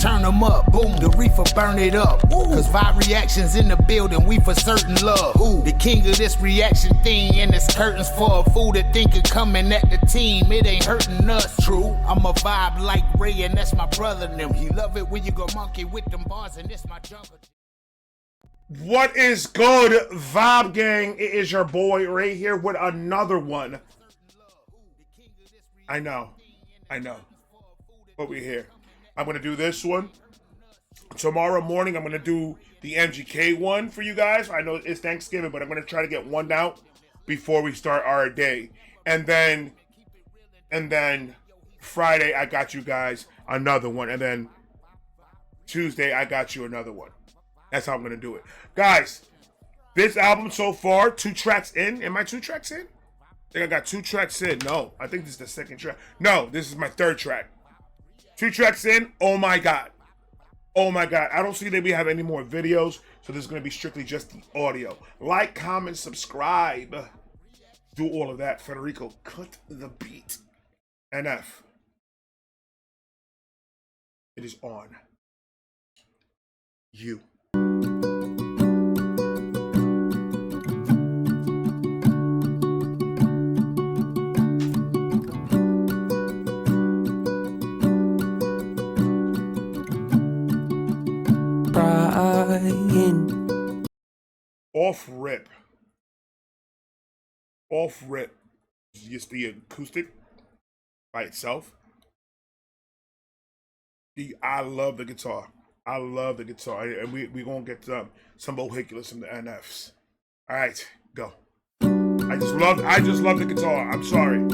turn them up. Boom, the reefer burn it up. Cause vibe reactions in the building, we for certain love. The king of this reaction thing, and it's curtains for a fool that think of coming at the team. It ain't hurting us, true. I'm a vibe like Ray, and that's my brother and them. He love it when you go monkey with them bars, and this my jungle. What is good, Vibe Gang? It is your boy Ray here with another one. I know. But we're here. I'm going to do this one. Tomorrow morning, I'm going to do the MGK one for you guys. I know it's Thanksgiving, but I'm going to try to get one out before we start our day. And then Friday, I got you guys another one. And then Tuesday, I got you another one. That's how I'm going to do it. Guys, this album so far, 2 tracks in. Am I 2 tracks in? I think I got 2 tracks in. No, I think this is the second track. No, this is my 3rd track. 2 tracks in. Oh my God. Oh my God. I don't see that we have any more videos, so this is going to be strictly just the audio. Like, comment, subscribe. Do all of that. Federico, cut the beat. NF. It is on you. Off rip. Just the acoustic by itself. I love the guitar. And we gonna get some vehiculars from the NFs. All right, go. I just love the guitar. I'm sorry.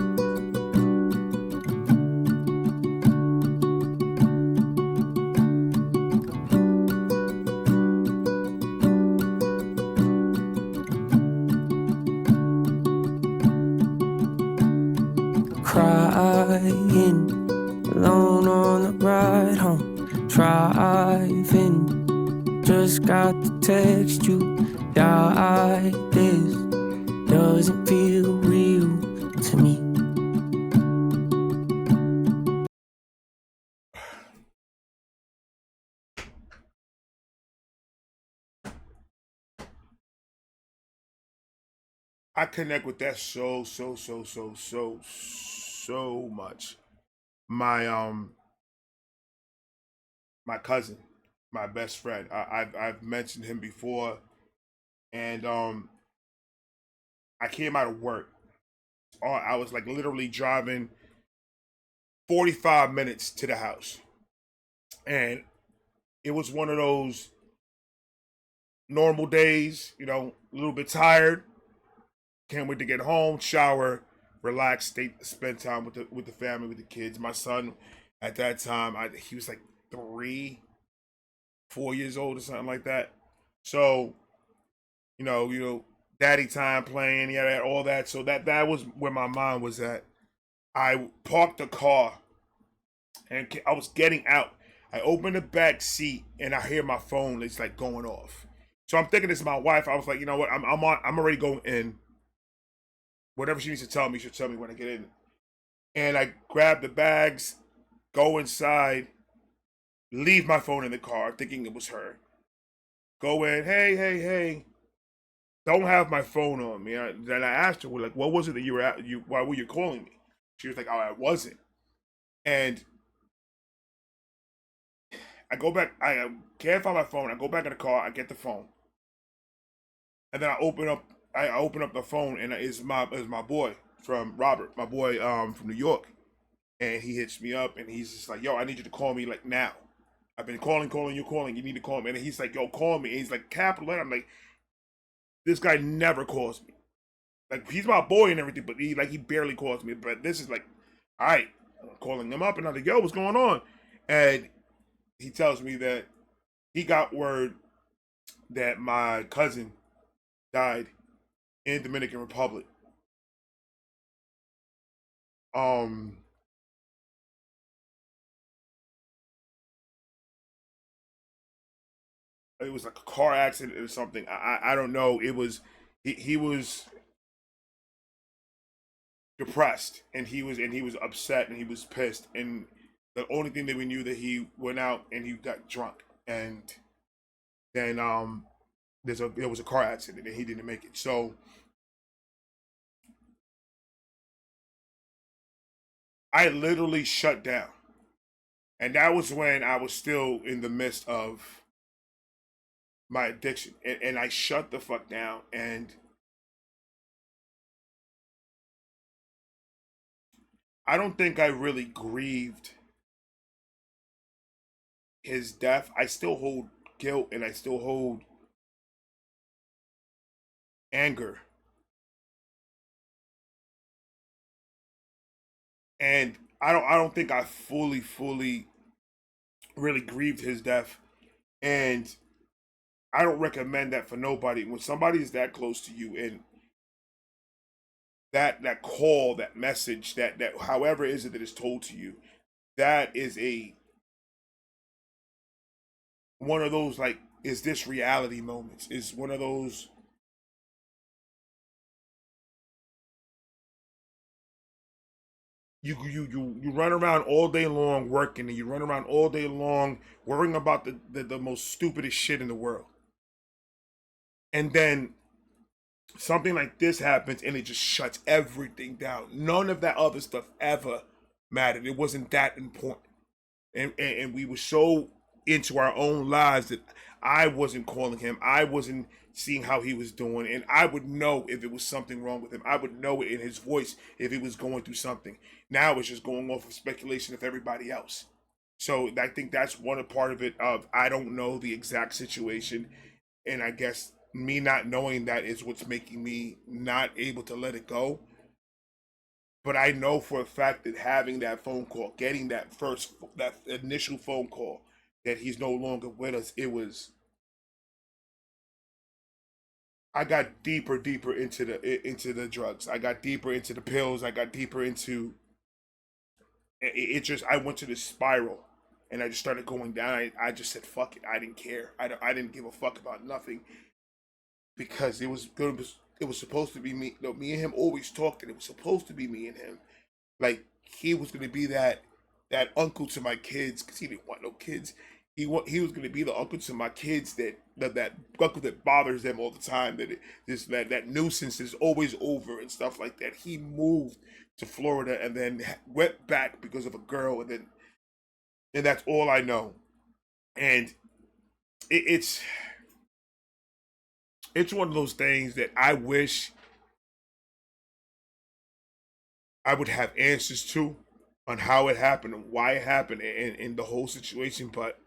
Crying alone on the ride home, driving, just got to text you, die, this doesn't feel real to me. I connect with that so much. My cousin, my best friend. I've mentioned him before, and I came out of work. I was like literally driving 45 minutes to the house, and it was one of those normal days. You know, a little bit tired. Can't wait to get home, shower, relax, spend time with the family, with the kids. My son, at that time, he was like 3, 4 years old or something like that. So, you know, daddy time playing, yeah, all that. So that was where my mind was at. I parked the car, and I was getting out. I opened the back seat, and I hear my phone. It's like going off. So I'm thinking it's my wife. I was like, you know what? I'm already going in. Whatever she needs to tell me, she'll tell me when I get in. And I grab the bags, go inside, leave my phone in the car, thinking it was her. Go in, hey. Don't have my phone on me. Then I asked her, like, what was it that you were at? Why were you calling me? She was like, oh, I wasn't. And I go back, I can't find my phone. I go back in the car, I get the phone. And then I open up the phone, and it's my boy from Robert, my boy from New York, and he hits me up, and he's just like, yo, I need you to call me like now. I've been calling, you need to call me. And he's like, yo, call me. And he's like, capital letter. I'm like, this guy never calls me. Like, he's my boy and everything, but he barely calls me. But this is like, all right, I'm calling him up, and I'm like, yo, what's going on? And he tells me that he got word that my cousin died in Dominican Republic. It was like a car accident or something. I don't know. It was he was depressed, and he was upset, and he was pissed, and The only thing that we knew that he went out and he got drunk, and then there was a car accident and he didn't make it. So I literally shut down, and that was when I was still in the midst of my addiction, and I shut the fuck down. And I don't think I really grieved his death. I still hold guilt and I still hold anger. And I don't think I fully really grieved his death. And I don't recommend that for nobody. When somebody is that close to you, and that call, that message, that however is it that is told to you, that is a one of those, like, is this reality moments. Is one of those, you run around all day long working, and you run around all day long worrying about the most stupidest shit in the world. And then something like this happens and it just shuts everything down. None of that other stuff ever mattered. It wasn't that important. And we were so into our own lives that I wasn't calling him. I wasn't seeing how he was doing. And I would know if it was something wrong with him. I would know it in his voice if he was going through something. Now it's just going off of speculation of everybody else. So I think that's one part of it, of I don't know the exact situation. And I guess me not knowing that is what's making me not able to let it go. But I know for a fact that having that phone call, getting that initial phone call that he's no longer with us, I got deeper into the drugs. I got deeper into the pills. I got deeper into it. Just, I went to this spiral, and I just started going down. I just said fuck it. I didn't care. I didn't give a fuck about nothing, because it was supposed to be me. No, me and him always talked, and it was supposed to be me and him. Like, he was gonna be that uncle to my kids, because he didn't want no kids. He was gonna be the uncle to my kids, that uncle that bothers them all the time. That nuisance is always over and stuff like that. He moved to Florida and then went back because of a girl, and that's all I know. And it's one of those things that I wish I would have answers to, on how it happened and why it happened, and the whole situation. But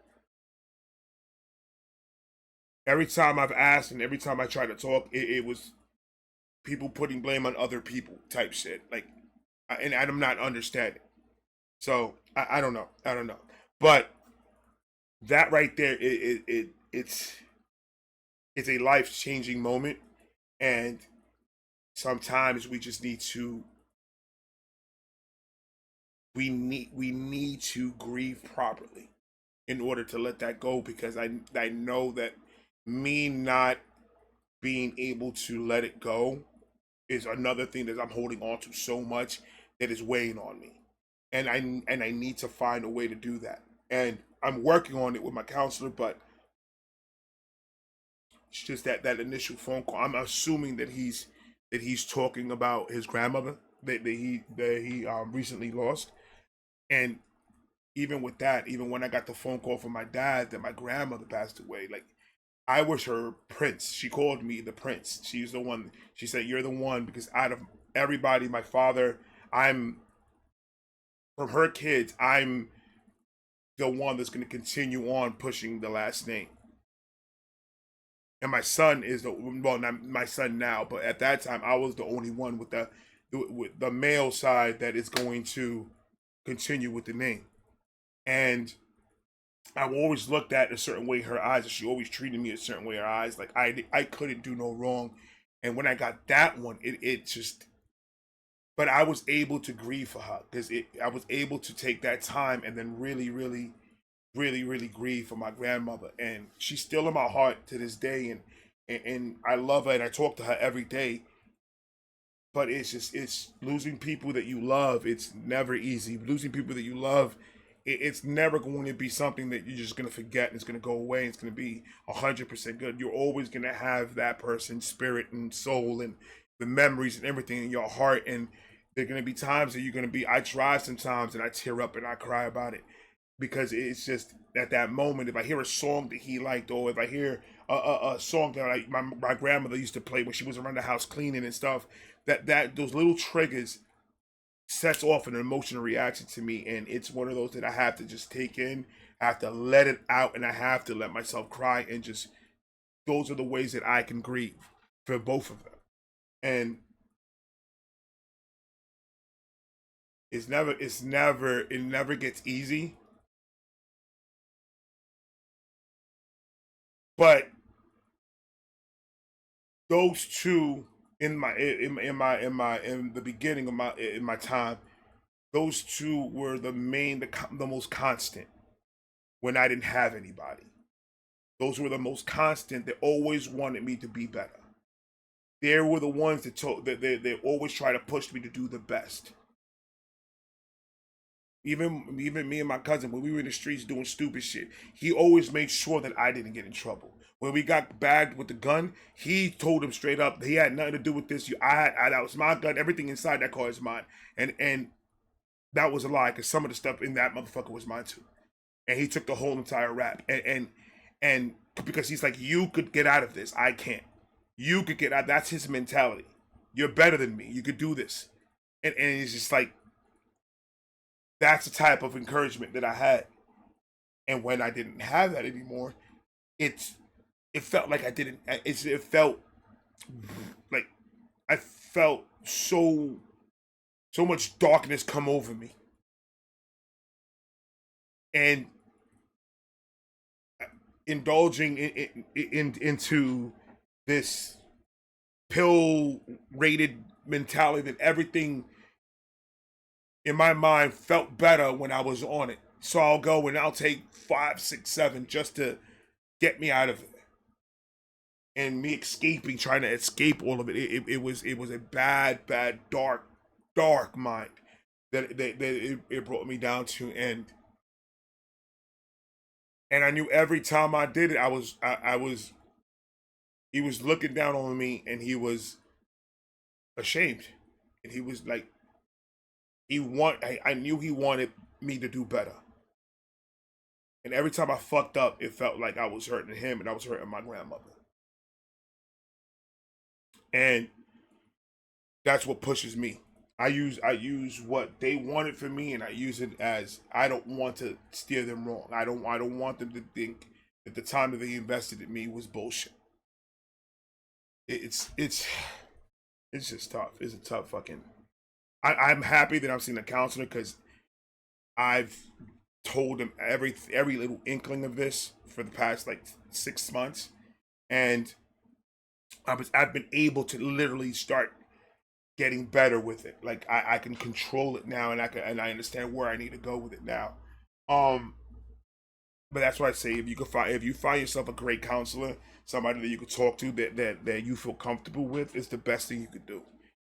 every time I've asked and every time I try to talk, it was people putting blame on other people type shit. Like, and I'm not understanding. So I don't know. I don't know. But that right there, it's a life changing moment, and sometimes we just need to we need to grieve properly in order to let that go, because I know that me not being able to let it go is another thing that I'm holding on to so much, that is weighing on me. And I need to find a way to do that. And I'm working on it with my counselor, but it's just that initial phone call. I'm assuming that he's talking about his grandmother that he recently lost. And even with that, even when I got the phone call from my dad that my grandmother passed away, like, I was her prince. She called me the prince. She's the one. She said, "You're the one," because out of everybody, my father, I'm from her kids, I'm the one that's going to continue on pushing the last name. And my son is not my son now, but at that time I was the only one with the male side that is going to continue with the name. And I always looked at a certain way in her eyes, and she always treated me a certain way in her eyes. Like, I couldn't do no wrong. And when I got that one, it just, but I was able to grieve for her, because I was able to take that time and then really grieve for my grandmother. And she's still in my heart to this day, and I love her, and I talk to her every day. But it's losing people that you love. It's never easy. Losing people that you love it's never going to be something that you're just going to forget and it's going to go away. It's going to be 100% good. You're always going to have that person's spirit and soul and the memories and everything in your heart. And there are going to be times that you're going to be, I try sometimes and I tear up and I cry about it because it's just at that moment, if I hear a song that he liked, or if I hear a song that my grandmother used to play when she was around the house cleaning and stuff, that those little triggers sets off an emotional reaction to me, and it's one of those that I have to just take in. I have to let it out, and I have to let myself cry, and just those are the ways that I can grieve for both of them. And it never gets easy, but those two in the beginning of my time, those two were the most constant when I didn't have anybody. Those were the most constant that always wanted me to be better. They were the ones that told that they always try to push me to do the best. Even me and my cousin, when we were in the streets doing stupid shit, he always made sure that I didn't get in trouble. When we got bagged with the gun, he told him straight up he had nothing to do with this. That was my gun. Everything inside that car is mine. And that was a lie, because some of the stuff in that motherfucker was mine too. And he took the whole entire rap. And because he's like, you could get out of this, I can't. You could get out. That's his mentality. You're better than me. You could do this. And it's just like, that's the type of encouragement that I had. And when I didn't have that anymore, it felt like I didn't. It felt like I felt so much darkness come over me, and indulging into this pill-rated mentality that everything in my mind felt better when I was on it. So I'll go and I'll take 5, 6, 7 just to get me out of it. And me trying to escape all of it. It was a bad, dark mind that it brought me down to. And I knew every time I did it, he was looking down on me, and he was ashamed. And he was like, I knew he wanted me to do better. And every time I fucked up, it felt like I was hurting him and I was hurting my grandmother. And that's what pushes me. I use what they wanted for me, and I use it as, I don't want to steer them wrong. I don't want them to think that the time that they invested in me was bullshit. It's just tough. It's a tough fucking. I'm happy that I'm seeing a counselor, because I've told him every little inkling of this for the past like 6 months, and I've been able to literally start getting better with it. Like I can control it now, and I understand where I need to go with it now. But that's why I say, if you find yourself a great counselor, somebody that you could talk to that you feel comfortable with, is the best thing you could do,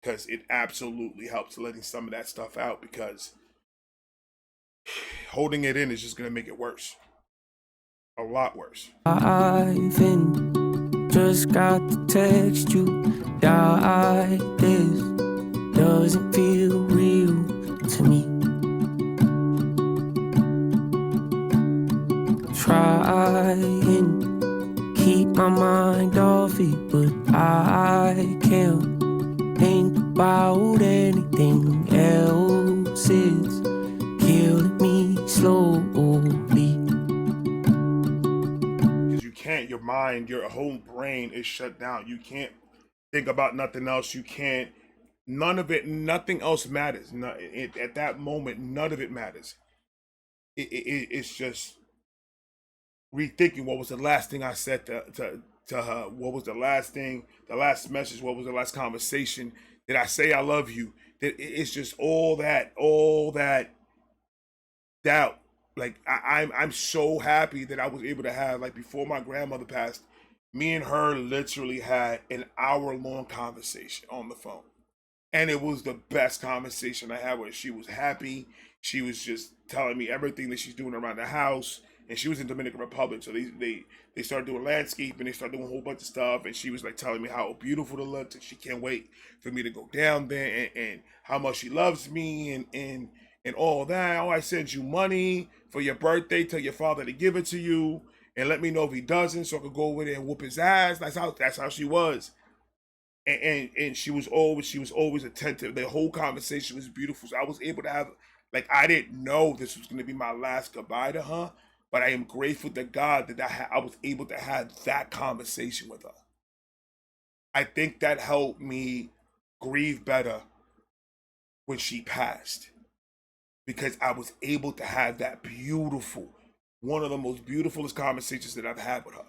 because it absolutely helps letting some of that stuff out, because holding it in is just gonna make it worse. A lot worse. I've just got to text you. This doesn't feel real to me. Trying keep my mind off it, but I can't think about anything else. It's killing me slowly. Because you can't, your mind, your whole brain is shut down. You can't think about nothing else. You can't, nothing else matters. At that moment, none of it matters. It's just rethinking what was the last thing I said to her. What was the last message? What was the last conversation? Did I say I love you? It's just all that doubt. Like I'm so happy that I was able to have, like, before my grandmother passed, me and her literally had an hour-long conversation on the phone. And it was the best conversation I had with her. She was happy. She was just telling me everything that she's doing around the house. And she was in Dominican Republic, so they started doing landscaping. They started doing a whole bunch of stuff, and she was like telling me how beautiful it looked, and she can't wait for me to go down there, and how much she loves me, and all that. Oh, I sent you money for your birthday. Tell your father to give it to you, and let me know if he doesn't, so I could go over there and whoop his ass. That's how she was. And she was always attentive. The whole conversation was beautiful. So I was able to have, like, I didn't know this was going to be my last goodbye to her, but I am grateful to God that I was able to have that conversation with her. I think that helped me grieve better when she passed, because I was able to have that beautiful, one of the most beautifulest conversations that I've had with her.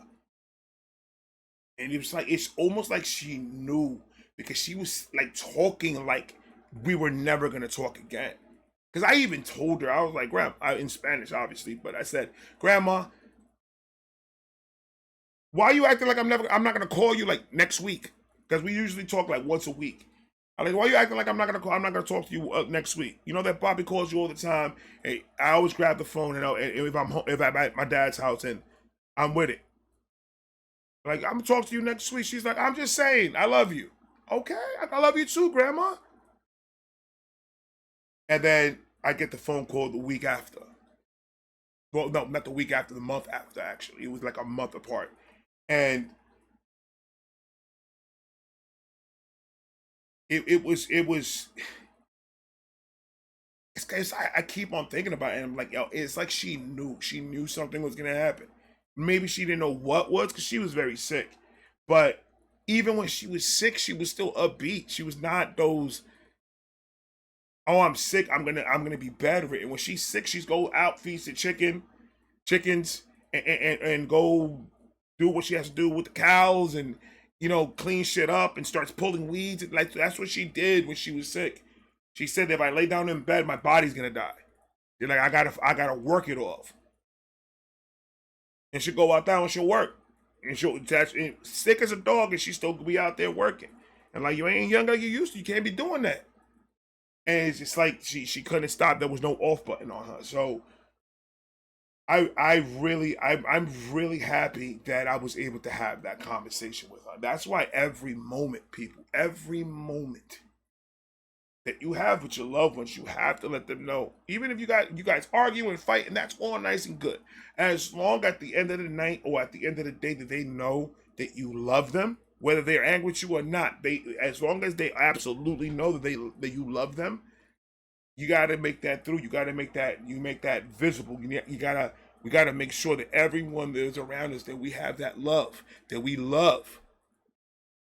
And it was like, it's almost like she knew, because she was like talking like we were never going to talk again. Because I even told her, I was like, Grandma, in Spanish, obviously, but I said, Grandma, why are you acting like I'm not going to call you like next week? Because we usually talk like once a week. I'm like, why are you acting like I'm not going to talk to you next week? You know that Bobby calls you all the time. Hey, I always grab the phone, and if I'm at my dad's house and I'm with it. Like, I'm going to talk to you next week. She's like, I'm just saying, I love you. Okay, I love you too, Grandma. And then I get the phone call the week after. Well, no, not the week after, the month after, actually. It was like a month apart. And it was I keep on thinking about it, and I'm like, yo, it's like she knew something was going to happen. Maybe she didn't know what was, because she was very sick. But even when she was sick, she was still upbeat. She was not those, oh, I'm sick, I'm gonna be bedridden. When she's sick, she's go out, feast the chickens, and go do what she has to do with the cows, and clean shit up, and starts pulling weeds. Like, that's what she did when she was sick. She said, if I lay down in bed, my body's gonna die. You're like, I gotta work it off. And she'll go out there and she'll work. And she'll attach, and sick as a dog, and she still be out there working. And like, you ain't young like you used to. You can't be doing that. And it's just like she couldn't stop. There was no off button on her. So I'm really happy that I was able to have that conversation with her. That's why every moment, people, every moment that you have with your loved ones, you have to let them know. Even if you guys argue and fight, and that's all nice and good. As long at the end of the night or at the end of the day that they know that you love them, whether they're angry with you or not, as long as they absolutely know that you love them, you gotta make that through. You gotta make that visible. We gotta make sure that everyone that is around us, that we have that love, that we love.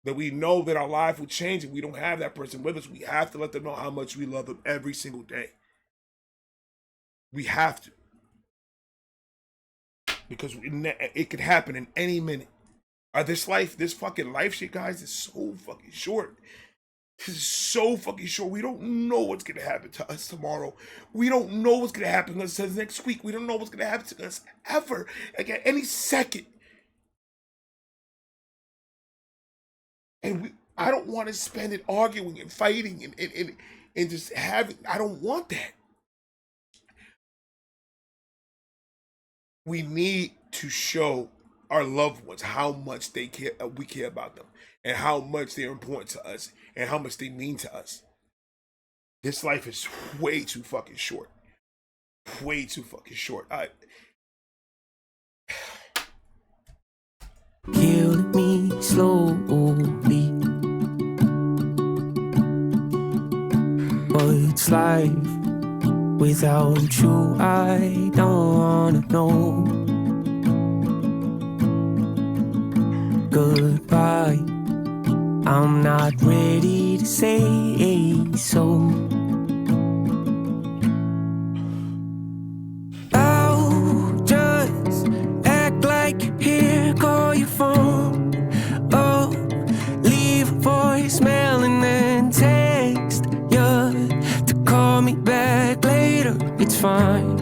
That we know that our life will change, and we don't have that person with us. We have to let them know how much we love them every single day. We have to. Because it could happen in any minute. This fucking life shit, guys, is so fucking short. This is so fucking short. We don't know what's going to happen to us tomorrow. We don't know what's going to happen to us next week. We don't know what's going to happen to us ever. Like, at any second. And I don't want to spend it arguing and fighting and just having, I don't want that. We need to show our loved ones how much we care about them, and how much they're important to us, and how much they mean to us. This life is way too fucking short. Way too fucking short. Killed me slowly. What's life without you? I don't wanna know. Goodbye, I'm not ready to say so. I'll just act like you're here, call your phone, oh, leave a voicemail and then text you to call me back later. It's fine,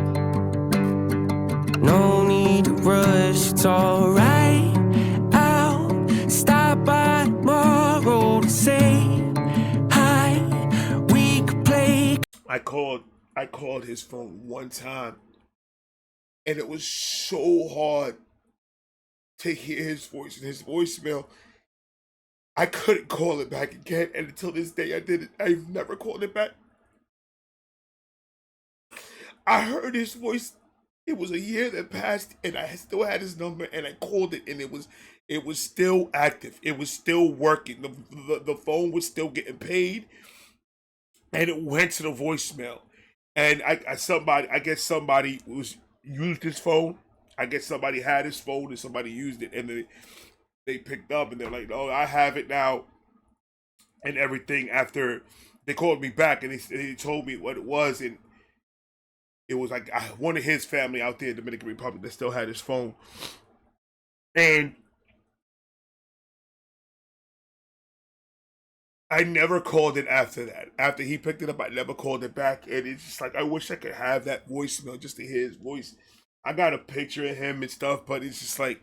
no need to rush, it's alright. I'll stop by tomorrow to say hi. called his phone one time, and it was so hard to hear his voice and his voicemail. I couldn't call it back again, and until this day, I didn't. I've never called it back. I heard his voice. It was a year that passed, and I still had his number, and I called it, and it was still active. It was still working. The phone was still getting paid, and it went to the voicemail. And I guess somebody used his phone. I guess somebody had his phone and somebody used it, and they picked up and they're like, "Oh, I have it now," and everything. After they called me back and they told me what it was, and it was like one of his family out there in the Dominican Republic that still had his phone, and I never called it after that. After he picked it up, I never called it back, and it's just like I wish I could have that voicemail just to hear his voice. I got a picture of him and stuff, but it's just like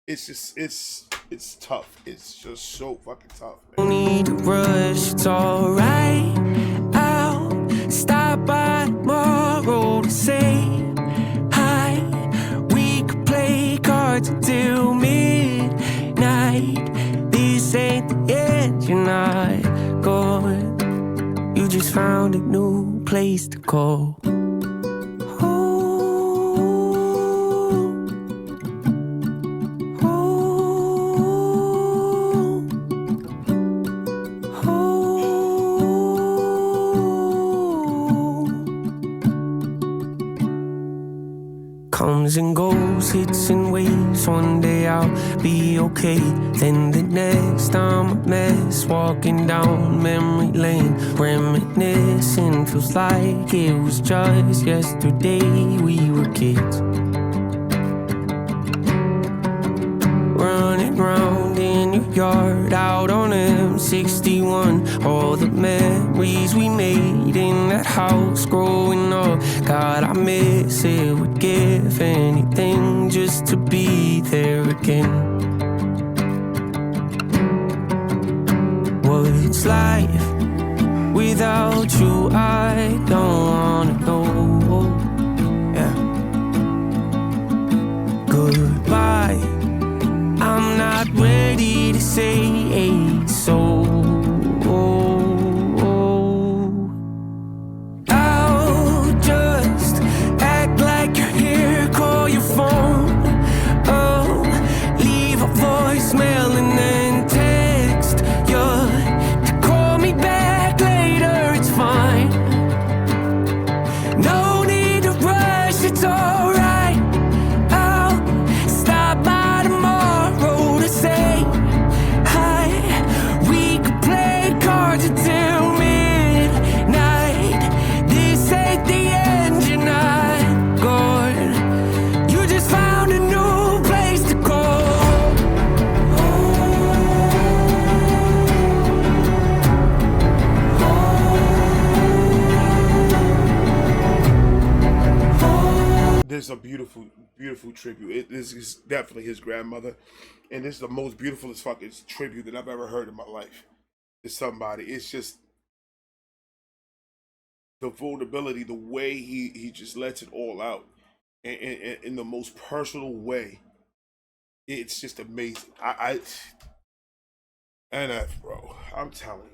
it's tough. It's just so fucking tough, man. Don't need to rush, it's alright. I'll stop by tomorrow to say hi. We could play cards until midnight. This ain't the end, you're not gone. You just found a new place to go. Comes and goes, hits and waves. One day I'll be okay, then the next I'm a mess. Walking down memory lane, reminiscing. Feels like it was just yesterday we were kids, running round in your yard, out on M61. All the memories we made in that house growing up. God, I miss it, would give anything just to be there again. What's life without you? I don't wanna know. Yeah. Goodbye, I'm not ready to say so. I'll just act like you're here, call your phone. Oh, leave a voicemail and then text you to call me back later, it's fine. No need to rush, it's alright. I'll stop by tomorrow to say hi. We could play cards until midnight. This ain't the end, you're not gone. You just found a new place to go. This is a beautiful tribute. This is definitely his grandmother, and this is the most beautiful as fucking tribute that I've ever heard in my life to somebody. It's just the vulnerability, the way he just lets it all out, in the most personal way. It's just amazing. NF, bro, I'm telling you.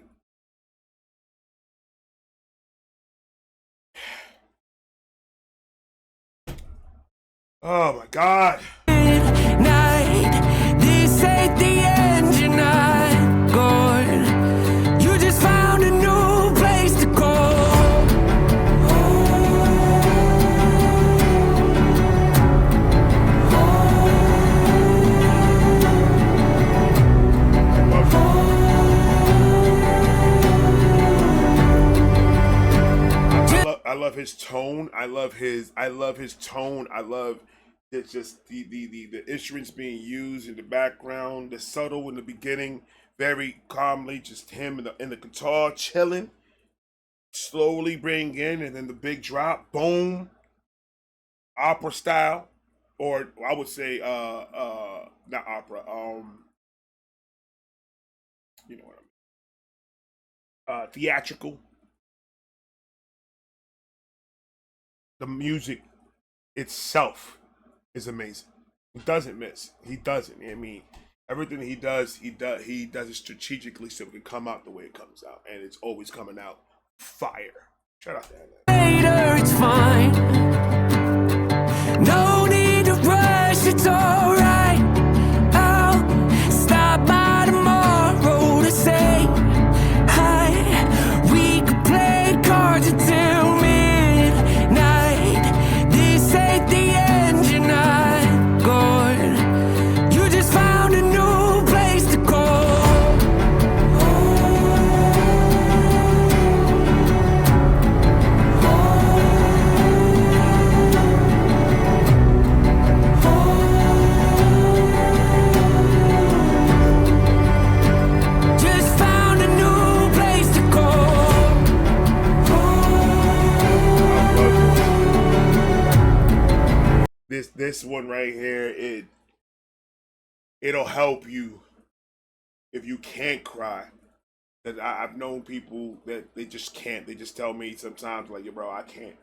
Oh my God. Midnight, this ain't the end, you're not gone. You just found a new place to go. I love his tone. I love his tone. I love just the instruments being used in the background, the subtle in the beginning, very calmly, just him in the guitar chilling, slowly bring in, and then the big drop, boom, opera style, or I would say not opera, You know what I mean? Theatrical. The music itself is amazing. He doesn't miss. He doesn't. I mean, everything he does it strategically so it can come out the way it comes out, and it's always coming out fire. Shout out to him. Later, it's fine. No need to rush, it's alright. I'll stop by tomorrow to say hi. We could play cards until midnight. This ain't the end, you're not gone. You just found a new place to go. Just found a new place to go. This one right here, it'll help you if you can't cry. That I've known people that they just can't. They just tell me sometimes like, yo, bro, I can't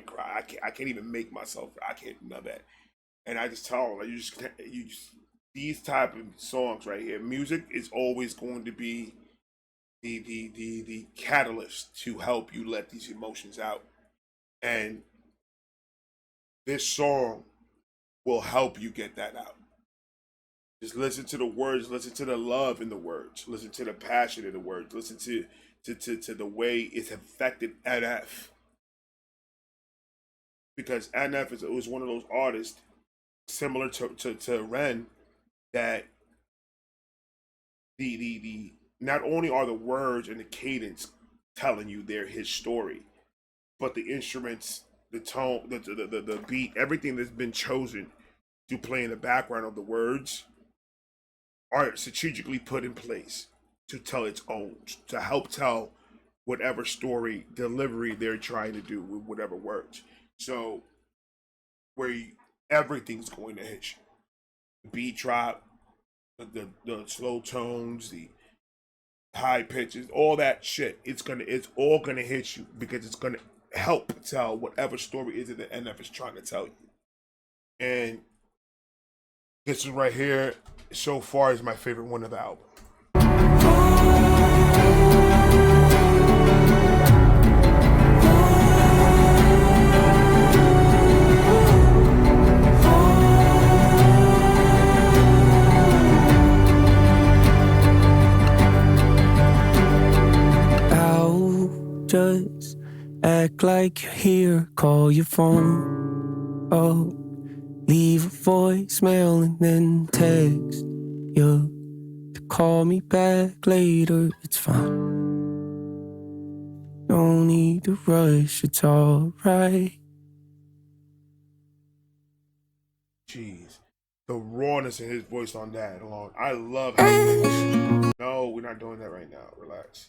cry. I can't even make myself. I can't know that. And I just tell them like, you just these type of songs right here. Music is always going to be the catalyst to help you let these emotions out. And this song will help you get that out. Just listen to the words, listen to the love in the words, listen to the passion in the words, listen to the way it's affected NF. Because NF was one of those artists similar to Ren that the not only are the words and the cadence telling you his story, but the instruments, the tone, the beat, everything that's been chosen to play in the background of the words are strategically put in place to tell its own, to help tell whatever story delivery they're trying to do with whatever words. So everything's going to hit you. The beat drop, the slow tones, the high pitches, all that shit. It's all gonna hit you because it's gonna help tell whatever story is it that NF is trying to tell you. And this one right here, so far, is my favorite one of the album. I'll just act like you're here, call your phone. Oh, leave a voicemail and then text you to call me back later. It's fine. No need to rush, it's alright. Jeez. The rawness in his voice on that alone. I love how he No, we're not doing that right now. Relax.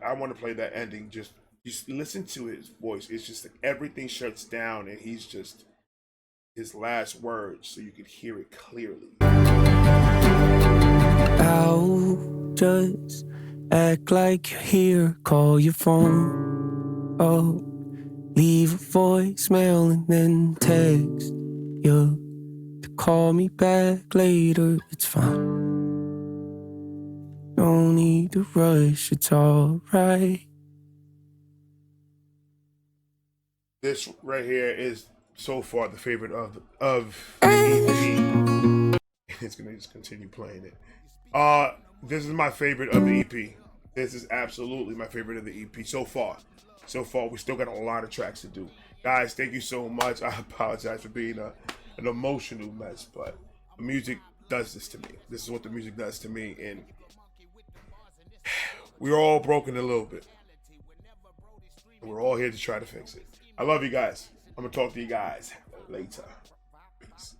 I want to play that ending. Just listen to his voice. It's just like everything shuts down and he's just his last words so you can hear it clearly. I'll just act like you're here, call your phone. Oh, leave a voicemail and then text you to call me back later. It's fine. No need to rush, it's alright. This right here is so far the favorite of the EP. It's gonna just continue playing it. This is my favorite of the EP. This is absolutely my favorite of the EP so far. So far, we still got a lot of tracks to do. Guys, thank you so much. I apologize for being an emotional mess, but the music does this to me. This is what the music does to me, and we're all broken a little bit. We're all here to try to fix it. I love you guys. I'm gonna talk to you guys later. Peace.